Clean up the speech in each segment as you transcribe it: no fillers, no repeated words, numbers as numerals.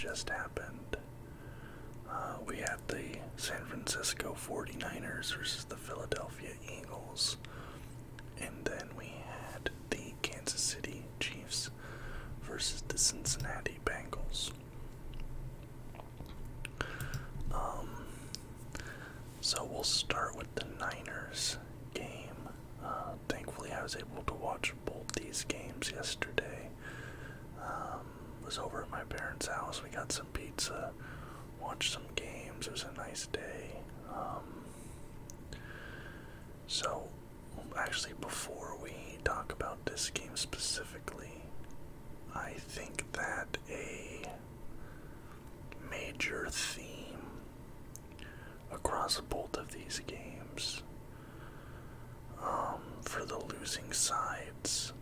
just happened. We had the San Francisco 49ers versus the Philadelphia Eagles. And then we had the Kansas City Chiefs versus the Cincinnati Bengals. So we'll start with the Niners game. Thankfully I was able to watch both these games yesterday. Was over at my parents' house. We got some pizza, watched some games. It was a nice day. So actually, before we talk about this game specifically, I think that a major theme across both of these games, for the losing sides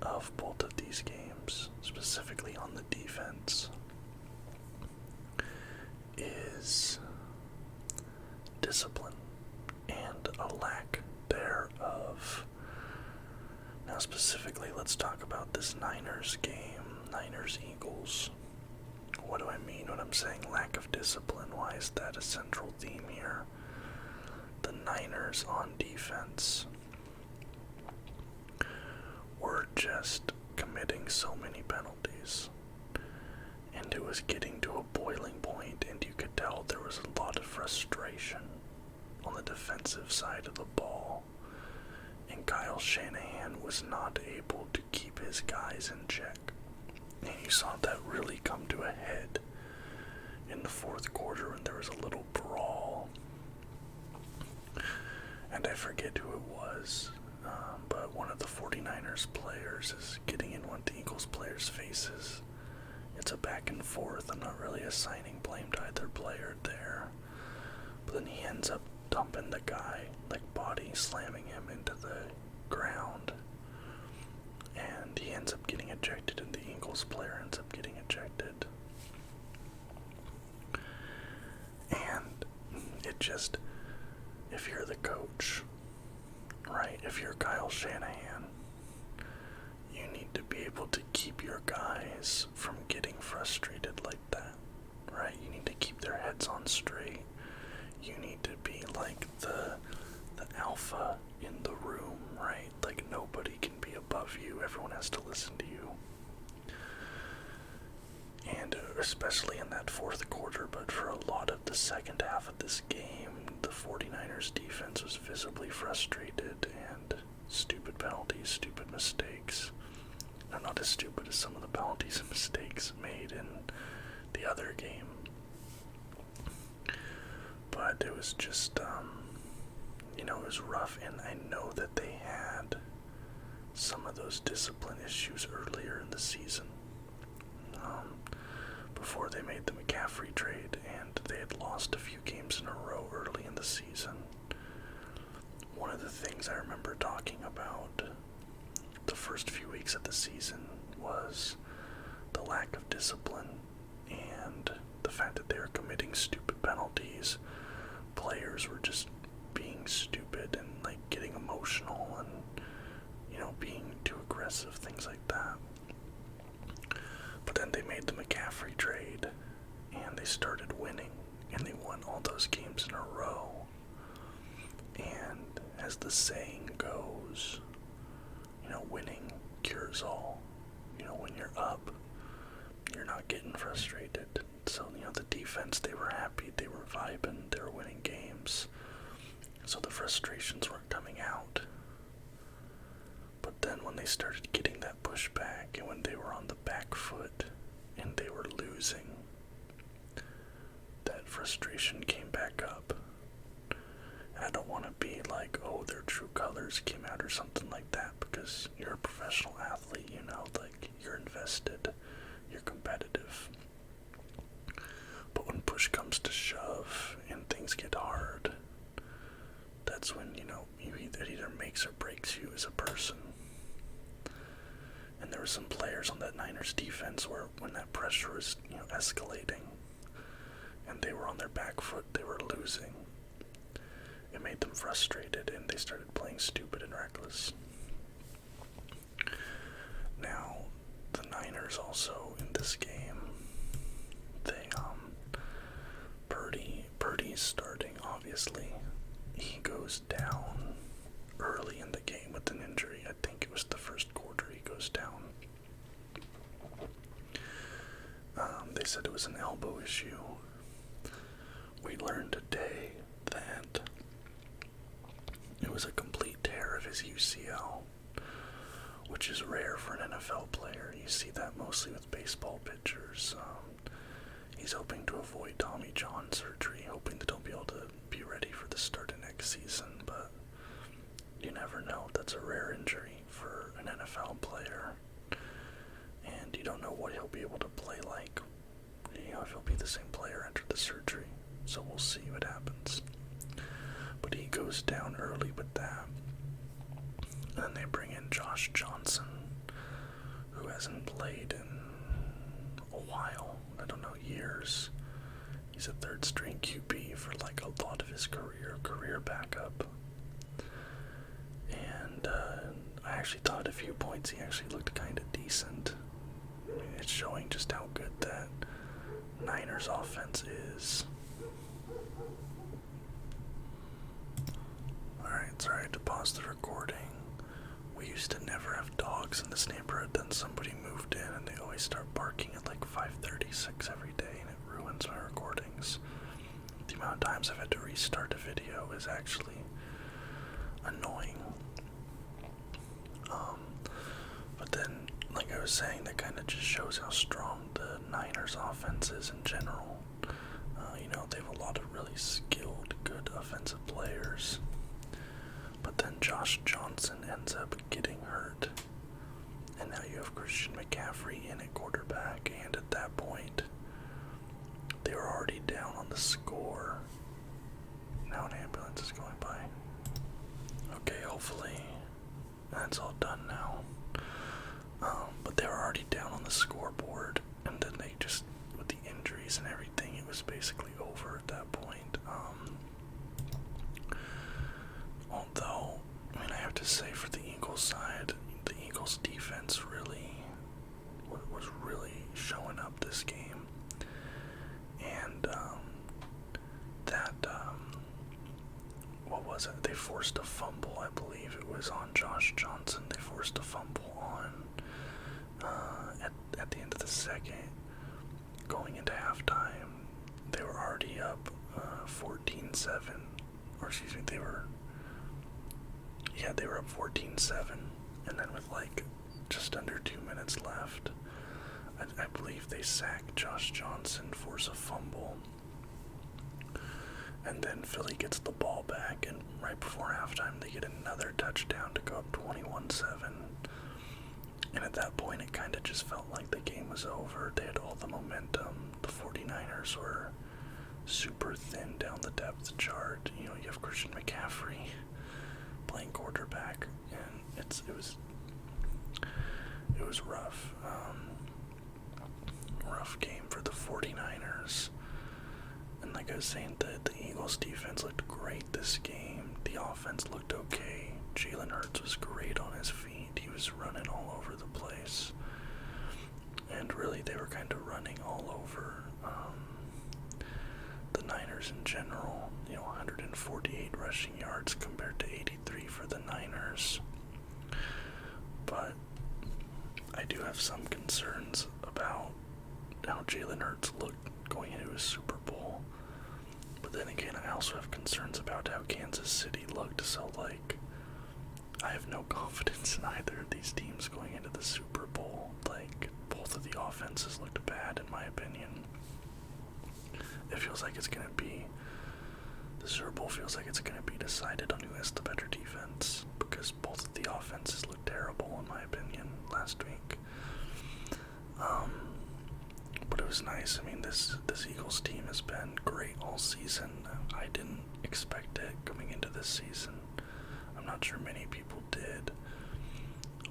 of both of these games, specifically on the defense, is discipline and a lack thereof. Now specifically, let's talk about this Niners game, Niners-Eagles. What do I mean when I'm saying lack of discipline? Why is that a central theme here? The Niners on defense were just committing so many penalties, and it was getting to a boiling point, and you could tell there was a lot of frustration on the defensive side of the ball, and Kyle Shanahan was not able to keep his guys in check. And you saw that really come to a head in the fourth quarter when there was a little brawl. And I forget who it was, but one of the 49ers players is getting in one of the Eagles players' faces. It's a back and forth. I'm not really assigning blame to either player there. But then he ends up dumping the guy, like body slamming him into the ground. And he ends up getting ejected, and the Eagles player ends up getting ejected. And it just, if you're the coach, right, if you're Kyle Shanahan, you need to be able to keep your guys from getting frustrated like that, right? You need to keep their heads on straight. You need to be like the alpha in the room, right? Like nobody can be above you. Everyone has to listen to you. And especially in that fourth quarter, but for a lot of the second half of this game, the 49ers defense was visibly frustrated, and stupid penalties, stupid mistakes. They're not as stupid as some of the penalties and mistakes made in the other game. But it was just, it was rough, and I know that they had some of those discipline issues earlier in the season, before they made the McCaffrey trade, and they had lost a few games in a row early in the season. One of the things I remember talking about the first few weeks of the season was the lack of discipline and the fact that they were committing stupid penalties. Players were just being stupid and like getting emotional and being too aggressive, things like that. But then they made the McCaffrey trade and they started winning, and they won all those games in a row. And as the saying goes, winning cures all. When you're up, you're not getting frustrated. So, the defense, they were happy, they were vibing, they were winning games. So the frustrations weren't coming out. But then when they started getting that pushback, and when they were on the back foot, and they were losing, that frustration came back up. And I don't want to be like, oh, their true colors came out or something like that, because you're a professional athlete, you're invested, you're competitive. But when push comes to shove and things get hard, that's when, it either makes or breaks you as a person. And there were some players on that Niners defense where when that pressure was, escalating, and they were on their back foot, they were losing. It made them frustrated, and they started playing stupid and reckless. Now, the Niners also, in this game, they was the first quarter, he goes down. They said it was an elbow issue. We learned today that it was a complete tear of his UCL, which is rare for an NFL player. You see that mostly with baseball pitchers. He's hoping to avoid Tommy John surgery, hoping that he'll be able to be ready for the start of next season, but you never know. That's a rare injury for an NFL player, and you don't know what he'll be able to play like. If he'll be the same player after the surgery, so we'll see what happens. But he goes down early with that, and then they bring in Josh Johnson, who hasn't played in a while. I don't know, years. He's a third-string QB for like a lot of his career backup. And I actually thought at a few points he actually looked kind of decent. I mean, it's showing just how good that Niners offense is. Alright, sorry to pause the recording. We used to never have dogs in this neighborhood, then somebody moved in and they always start barking at like 5:36 every day, and it ruins my recordings. The amount of times I've had to restart a video is actually annoying. But then, like I was saying, that kind of just shows how strong the Niners offense is in general. They have a lot of really skilled, good offensive players. But then Josh Johnson ends up getting hurt. And now you have Christian McCaffrey in at quarterback, and at that point, they were already down on the score. Now an ambulance is going by. Okay, hopefully that's all done now. But they were already down on the scoreboard, and then they just, with the injuries and everything, it was basically over at that point. Although, I have to say, for the Eagles side, the Eagles defense was really showing up this game. And what was it? They forced a fumble, I believe it was on Josh Johnson. They forced a fumble on at the end of the second. Going into halftime, they were already up 14-7. Or excuse me, they were up 14-7. And then with just under 2 minutes left, I believe they sacked Josh Johnson, force a fumble. And then Philly gets the ball back, and right before halftime they get another touchdown to go up 21-7. And at that point it kind of just felt like the game was over. They had all the momentum. The 49ers were super thin down the depth chart. You have Christian McCaffrey playing quarterback, and it was rough. Rough game for the 49ers. And like I was saying, the Eagles defense looked great this game. The offense looked okay. Jalen Hurts was great on his feet. He was running all over the place. And really, they were kind of running all over the Niners in general. 148 rushing yards compared to 83 for the Niners. But I do have some concerns about how Jalen Hurts looked going into his Super Bowl. But then again, I also have concerns about how Kansas City looked, so I have no confidence in either of these teams going into the Super Bowl. Both of the offenses looked bad, in my opinion. It feels like the Super Bowl feels like it's going to be decided on who has the better defense, because both of the offenses looked terrible, in my opinion, last week. But it was nice. This Eagles team has been great all season. I didn't expect it coming into this season. I'm not sure many people did.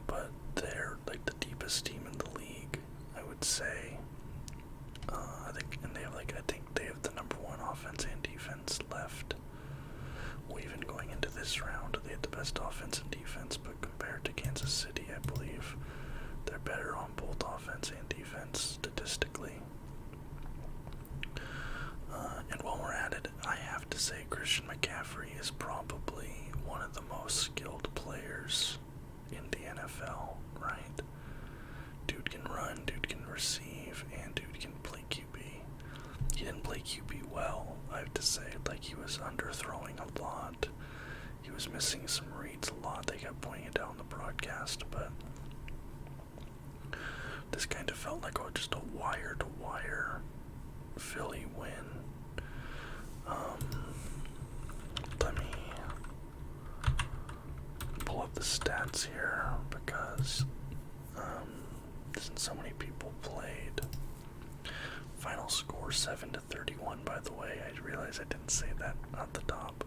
But they're the deepest team in the league, I would say. I think they have the number one offense and defense left. Well, even going into this round, they had the best offense and defense, but compared to Kansas City, I believe they're better on both offense and defense statistically. And while we're at it, I have to say Christian McCaffrey is probably one of the most skilled players in the NFL, right? Dude can run, dude can receive, and dude can play QB. He didn't play QB well, I have to say. Like, he was underthrowing a lot. He was missing some reads a lot. They kept pointing it out on the broadcast, but this kind of felt like just a wire-to-wire Philly win. Let me pull up the stats here because since so many people played. Final score 7-31, by the way. I realize I didn't say that at the top.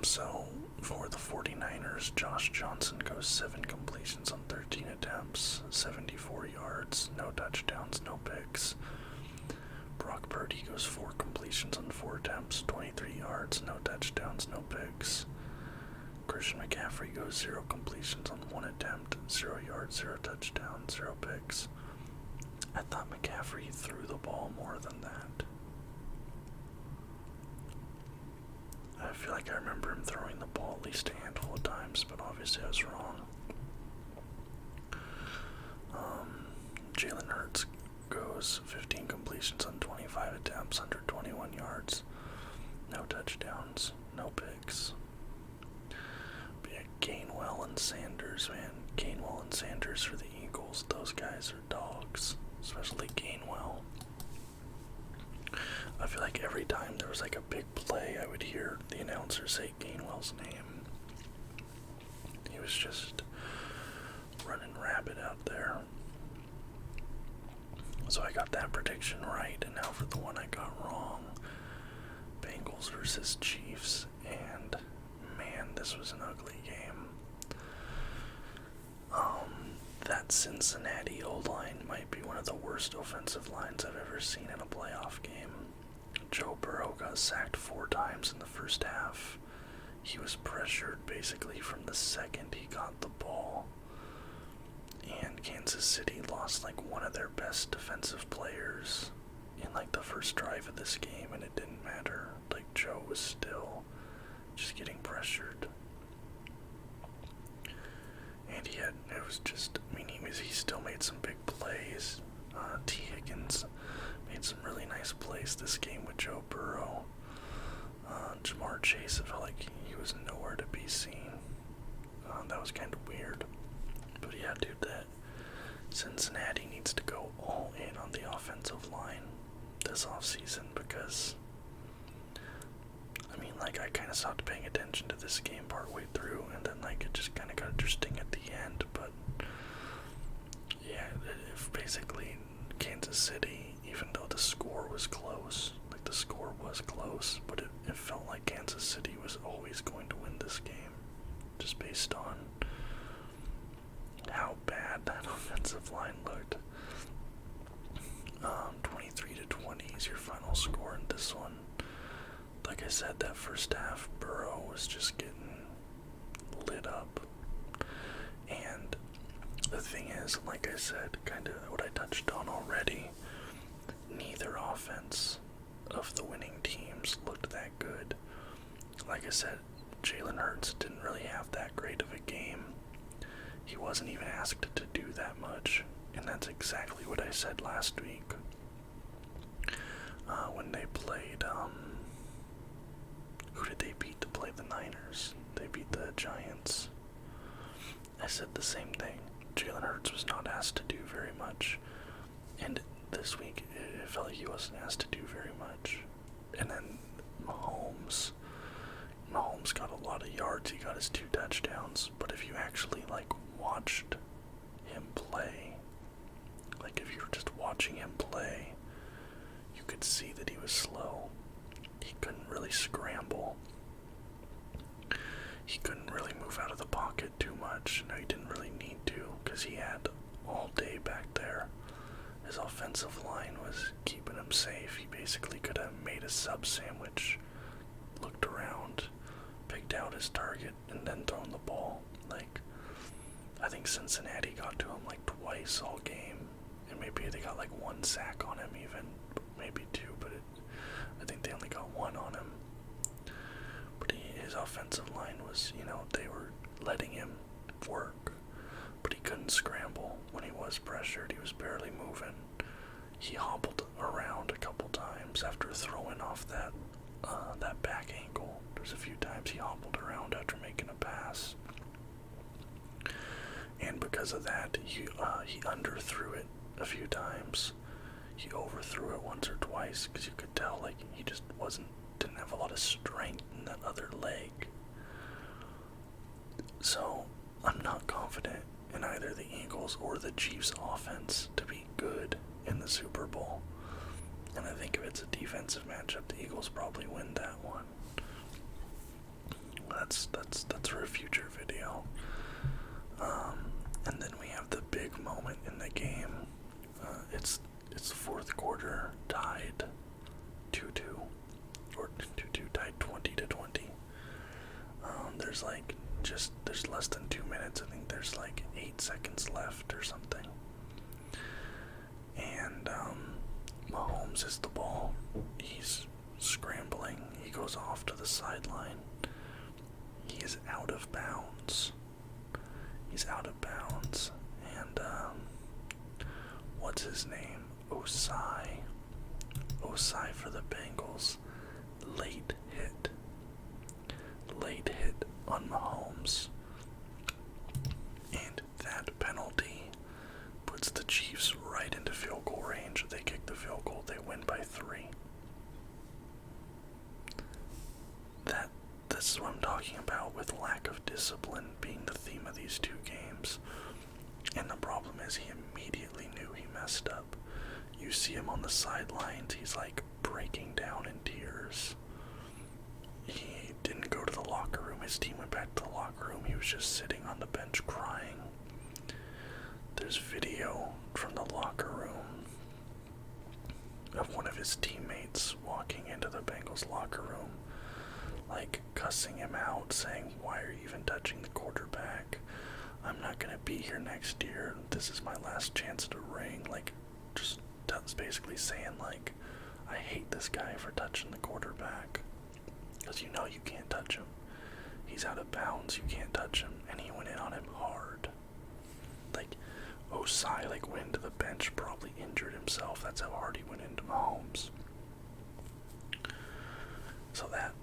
So for the 49ers, Josh Johnson goes 7 completions on 13 attempts, 74 yards, no touchdowns, no picks. Brock Purdy goes 4 completions on 4 attempts, 23 yards, no touchdowns, no picks. Christian McCaffrey goes 0 completions on 1 attempt, 0 yards, 0 touchdowns, 0 picks. I thought McCaffrey threw the ball more than that. I feel like I remember him throwing the ball at least a handful of times, but obviously I was wrong. Jalen Hurts goes 15 completions on 25 attempts, 121 yards, no touchdowns, no picks. But yeah, Gainwell and Sanders, man. Gainwell and Sanders for the Eagles, those guys are dogs, especially Gainwell. I feel like every time there was like a big play, I would hear the announcer say Gainwell's name. He was just running rapid out there. So I got that prediction right, and now for the one I got wrong. Bengals versus Chiefs, and man, this was an ugly game. That Cincinnati O-line might be one of the worst offensive lines I've ever seen in a playoff game. Joe Burrow got sacked 4 times in the first half. He was pressured basically from the second he got the ball. And Kansas City lost like one of their best defensive players in like the first drive of this game, and it didn't matter. Like, Joe was still just getting pressured. And he still made some big plays. T. Higgins made some really nice plays this game with Joe Burrow. Jamar Chase, it felt like he was nowhere to be seen. That was kind of weird. But yeah, dude, that Cincinnati needs to go all in on the offensive line this offseason because, I kind of stopped paying attention to this game partway through, and then, it just kind of got interesting at the end, but, yeah, basically, Kansas City, even though the score was close, but it felt like Kansas City was always going to win this game, just based on how bad that offensive line looked. 23-20 is your final score in this one. Like I said, that first half, Burrow was just getting lit up. And the thing is, like I said, kind of what I touched on already, neither offense of the winning teams looked that good. Like I said, Jalen Hurts didn't really have that great of a game. He wasn't even asked to do that much, and that's exactly what I said last week. When they played, who did they beat to play the Niners? They beat the Giants. I said the same thing. Jalen Hurts was not asked to do very much, and this week it felt like he wasn't asked to do very much. And then Mahomes got a lot of yards. He got his 2 touchdowns, but if you actually watched him play, if you were just watching him play, you could see that he was slow. He couldn't really scramble. He couldn't really move out of the pocket too much. No, he didn't really need to, because he had all day back there. His offensive line was keeping him safe. He basically could have made a sub sandwich, looked around, picked out his target, and then thrown the ball. I think Cincinnati got to him twice all game, and maybe they got 1 sack on him even, maybe 2, but I think they only got 1 on him. But his offensive line was, they were letting him work, but he couldn't scramble when he was pressured. He was barely moving. He hobbled around a couple times after throwing off that back ankle. There's a few times he hobbled around after making a pass. And because of that, he underthrew it a few times. He overthrew it once or twice because you could tell like he just didn't have a lot of strength in that other leg. So I'm not confident in either the Eagles or the Chiefs offense to be good in the Super Bowl. And I think if it's a defensive matchup, the Eagles probably win that one. That's for a future video. And then we have the big moment in the game. It's the fourth quarter, tied 2-2, or 2-2, tied 20-20. There's less than 2 minutes. I think there's like 8 seconds left or something. And Mahomes has the ball. He's scrambling. He goes off to the sideline. He is out of bounds. And what's his name? Osai for the Bengals. Late hit on Mahomes. And that penalty puts the Chiefs right into field goal range. They kick the field goal. They win by 3. This is what I'm talking about with lack of discipline being the theme of these two games. And the problem is he immediately knew he messed up. You see him on the sidelines, he's like breaking down in tears. He didn't go to the locker room. His team went back to the locker room. He was just sitting on the bench crying. There's video from the locker room of one of his teammates walking into the Bengals locker room, like cussing him out, saying, "Why are you even touching the quarterback? I'm not gonna be here next year. This is my last chance at a ring." Like, just that's basically saying, like, I hate this guy for touching the quarterback. Because you can't touch him. He's out of bounds, you can't touch him. And he went in on him hard. Like, Osai, went to the bench, probably injured himself. That's how hard he went into Mahomes. So that,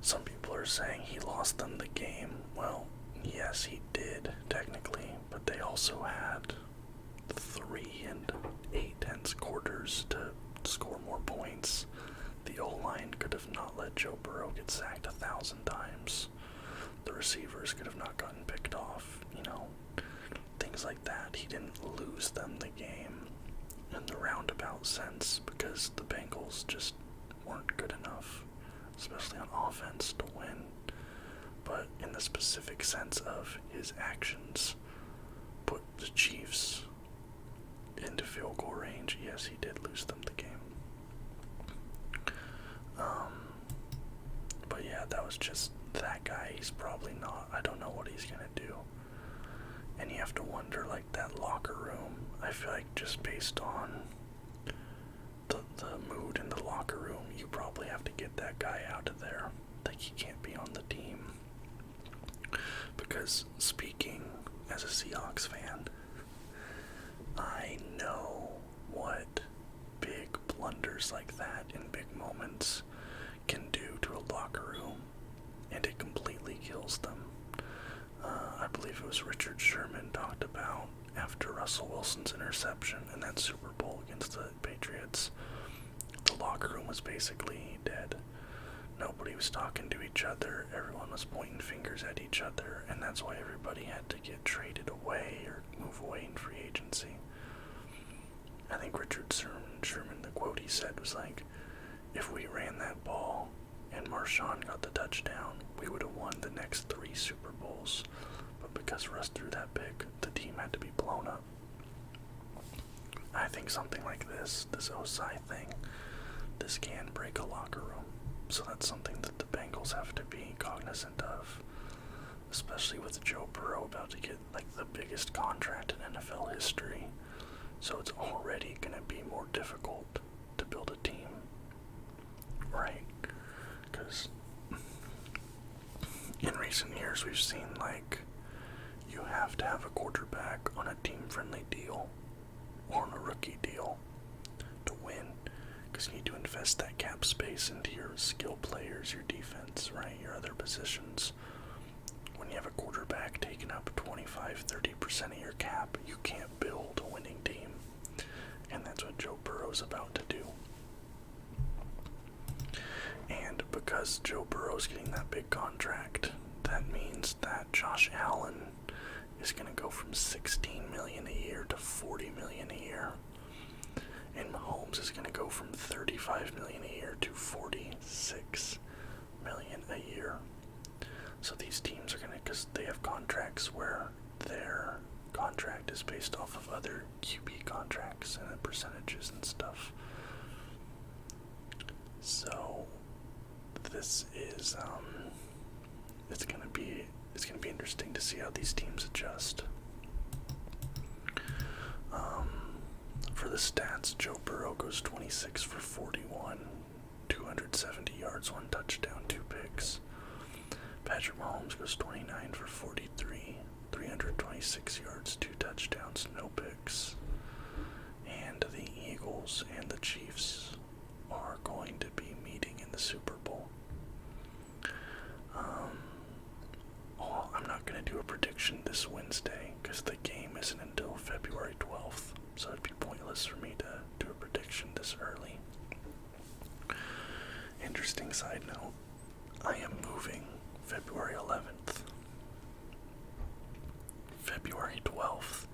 some people are saying he lost them the game. Well, yes, he did, technically, but they also had 3 and 8/10 quarters to score more points. The O-line could have not let Joe Burrow get sacked 1,000 times. The receivers could have not gotten picked off, things like that. He didn't lose them the game in the roundabout sense because the Bengals just weren't good enough, especially on offense, to win. But in the specific sense of his actions put the Chiefs into field goal range, yes, he did lose them the game. But yeah, that was just that guy. He's probably not, I don't know what he's gonna do. And you have to wonder, that locker room, I feel like just based on the mood in the locker room, you probably have to get that guy out of there. He can't be on the team. Because speaking as a Seahawks fan, I know what big blunders like that in big moments can do to a locker room, and it completely kills them. I believe it was Richard Sherman talked about after Russell Wilson's interception in that Super Bowl against the Patriots. The locker room was basically dead. Nobody was talking to each other. Everyone was pointing fingers at each other, and that's why everybody had to get traded away or move away in free agency. I think Richard Sherman, the quote he said was if we ran that ball and Marshawn got the touchdown, we would have won the next 3 Super Bowls. But because Russ threw that pick, the team had to be blown up. I think something like this Osai thing, this can break a locker room. So that's something that the Bengals have to be cognizant of, especially with Joe Burrow about to get the biggest contract in NFL history. So it's already going to be more difficult to build a team, right? Because recent years we've seen, like, you have to have a quarterback on a team-friendly deal or on a rookie deal to win, because you need to invest that cap space into your skill players, your defense, right, your other positions. When you have a quarterback taking up 25-30% of your cap, you can't build a winning team, and that's what Joe Burrow's about to do. And because Joe Burrow's getting that big contract, that means that Josh Allen is going to go from $16 million a year to $40 million a year. And Mahomes is going to go from $35 million a year to $46 million a year. So these teams are going to, because they have contracts where their contract is based off of other QB contracts and percentages and stuff. So this is it's gonna be interesting to see how these teams adjust. For the stats, Joe Burrow goes 26 for 41, 270 yards, 1 touchdown, 2 picks. Patrick Mahomes goes 29 for 43, 326 yards, 2 touchdowns, no picks. And the Eagles and the Chiefs are going to be meeting in the Super Bowl. I'm not going to do a prediction this Wednesday because the game isn't until February 12th, so it'd be pointless for me to do a prediction this early. Interesting side note, I am moving February 11th. February 12th,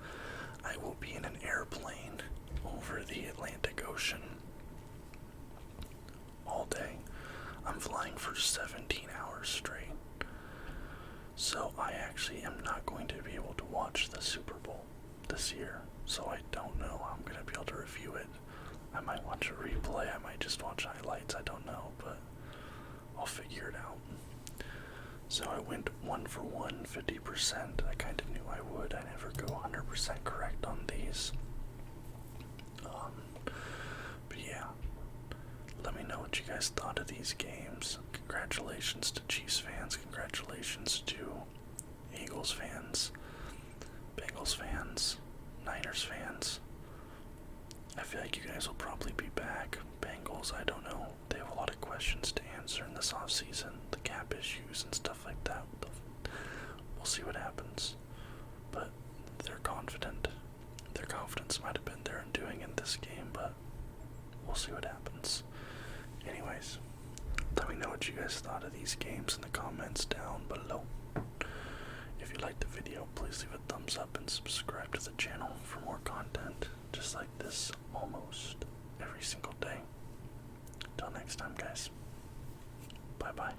I will be in an airplane over the Atlantic Ocean all day. I'm flying for 17 hours straight. So I actually am not going to be able to watch the Super Bowl this year. So I don't know how I'm going to be able to review it. I might watch a replay, I might just watch highlights, I don't know, but I'll figure it out. So I went 1 for 1, 50%. I kind of knew I would. I never go 100% correct on these. But yeah, let me know what you guys thought of these games. Congratulations to Chiefs fans, congratulations to Eagles fans, Bengals fans, Niners fans. I feel like you guys will probably be back. Bengals, I don't know. They have a lot of questions to answer in this offseason, the cap issues and stuff like that. We'll see what happens. But they're confident. Their confidence might have been there in doing in this game, but we'll see what happens. Anyways, let me know what you guys thought of these games in the comments down below. If you liked the video, please leave a thumbs up and subscribe to the channel for more content just like this almost every single day. Till next time, guys. Bye-bye.